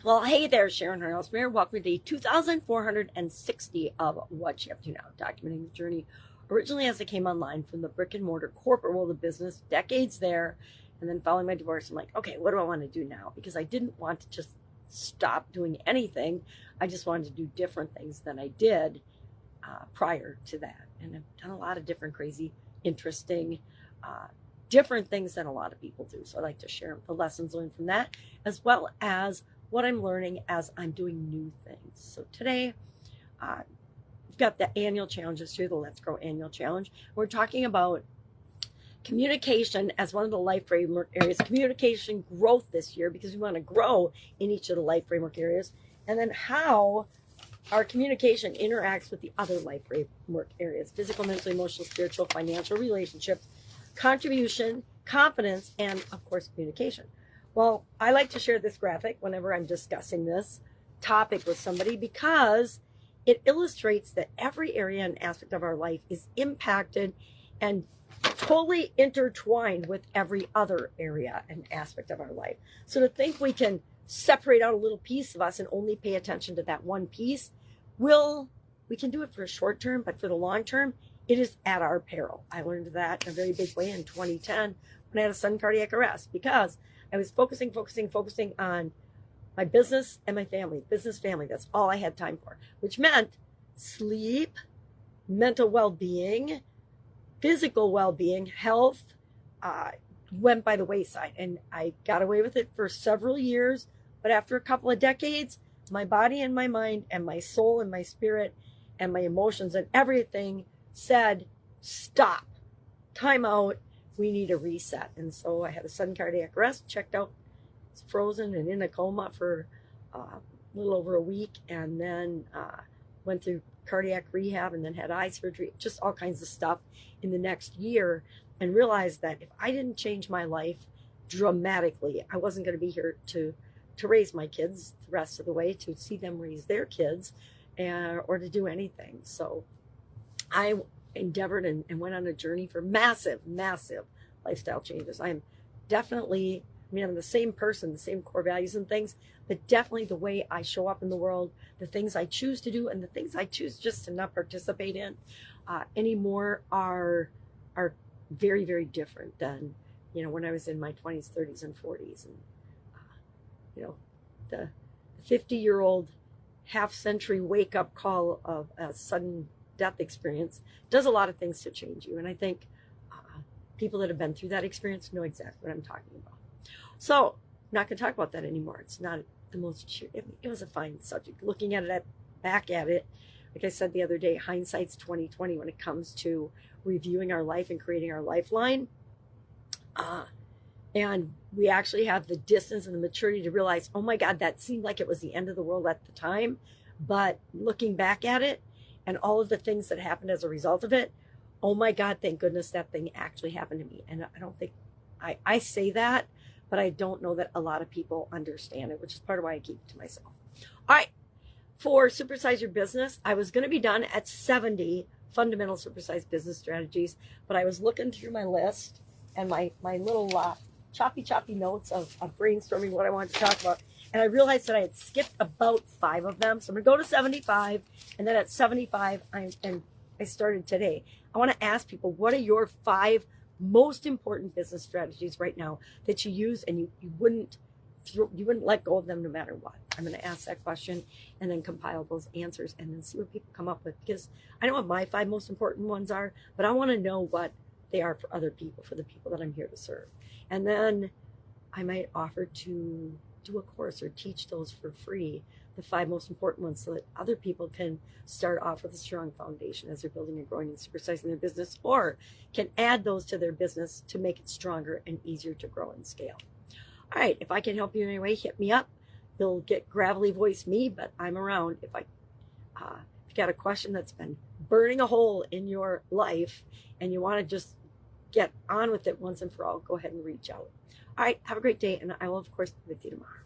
Well, hey there, Sharon Horne-Ellstrom here. Welcome to day 2460 of What You Have to Now, documenting the journey originally as it came online from the brick and mortar corporate world of business, decades there, and then following my divorce, I'm like, okay, what do I want to do now? Because I didn't want to just stop doing anything. I just wanted to do different things than I did prior to that. And I've done a lot of different crazy, interesting, different things than a lot of people do. So I like to share the lessons learned from that, as well as what I'm learning as I'm doing new things. So today, we've got the annual challenges here, the Let's Grow annual challenge. We're talking about communication as one of the life framework areas, communication growth this year, because we want to grow in each of the life framework areas, and then how our communication interacts with the other life framework areas: physical, mental, emotional, spiritual, financial, relationships, contribution, confidence, and of course, communication. Well, I like to share this graphic whenever I'm discussing this topic with somebody because it illustrates that every area and aspect of our life is impacted and totally intertwined with every other area and aspect of our life. So to think we can separate out a little piece of us and only pay attention to that one piece, we can do it for a short term, but for the long term, it is at our peril. I learned that in a very big way in 2010 when I had a sudden cardiac arrest, because I was focusing on my business and my family, business, family. That's all I had time for, which meant sleep, mental well-being, physical well-being, health, went by the wayside. And I got away with it for several years. But after a couple of decades, my body and my mind and my soul and my spirit and my emotions and everything said, stop, time out. We need a reset. And so I had a sudden cardiac arrest, checked out, frozen and in a coma for a little over a week, and then went through cardiac rehab and then had eye surgery, just all kinds of stuff in the next year, and realized that if I didn't change my life dramatically, I wasn't going to be here to raise my kids the rest of the way, to see them raise their kids, or to do anything. So I endeavored and went on a journey for massive lifestyle changes. I'm definitely, I'm the same person, the same core values and things, but definitely the way I show up in the world, the things I choose to do and the things I choose just to not participate in anymore are very, very different than, when I was in my 20s, 30s, and 40s. And, the 50-year-old half-century wake-up call of a sudden death experience does a lot of things to change you. And I think people that have been through that experience know exactly what I'm talking about. So I'm not going to talk about that anymore. It's not the most, it was a fine subject. Looking at it, back at it, like I said the other day, hindsight's 2020 when it comes to reviewing our life and creating our lifeline. And we actually have the distance and the maturity to realize, oh my God, that seemed like it was the end of the world at the time. But looking back at it and all of the things that happened as a result of it, oh my God, thank goodness that thing actually happened to me. And I don't think, I say that, but I don't know that a lot of people understand it, which is part of why I keep it to myself. All right, for Supersize Your Business, I was going to be done at 70 fundamental supersized business strategies, but I was looking through my list and my little choppy notes of brainstorming what I wanted to talk about. And I realized that I had skipped about 5 of them. So I'm going to go to 75. And then at 75, I started today. I want to ask people, what are your 5 most important business strategies right now that you use and you wouldn't let go of them no matter what? I'm going to ask that question and then compile those answers and then see what people come up with, because I know what my 5 most important ones are, but I want to know what they are for other people, for the people that I'm here to serve. And then I might offer to do a course or teach those for free, the 5 most important ones, so that other people can start off with a strong foundation as they're building and growing and supersizing their business, or can add those to their business to make it stronger and easier to grow and scale. All right, if I can help you in any way, hit me up. You'll get gravelly voice me, but I'm around. If you got a question that's been burning a hole in your life and you want to just get on with it once and for all, go ahead and reach out. All right, have a great day, and I will, of course, be with you tomorrow.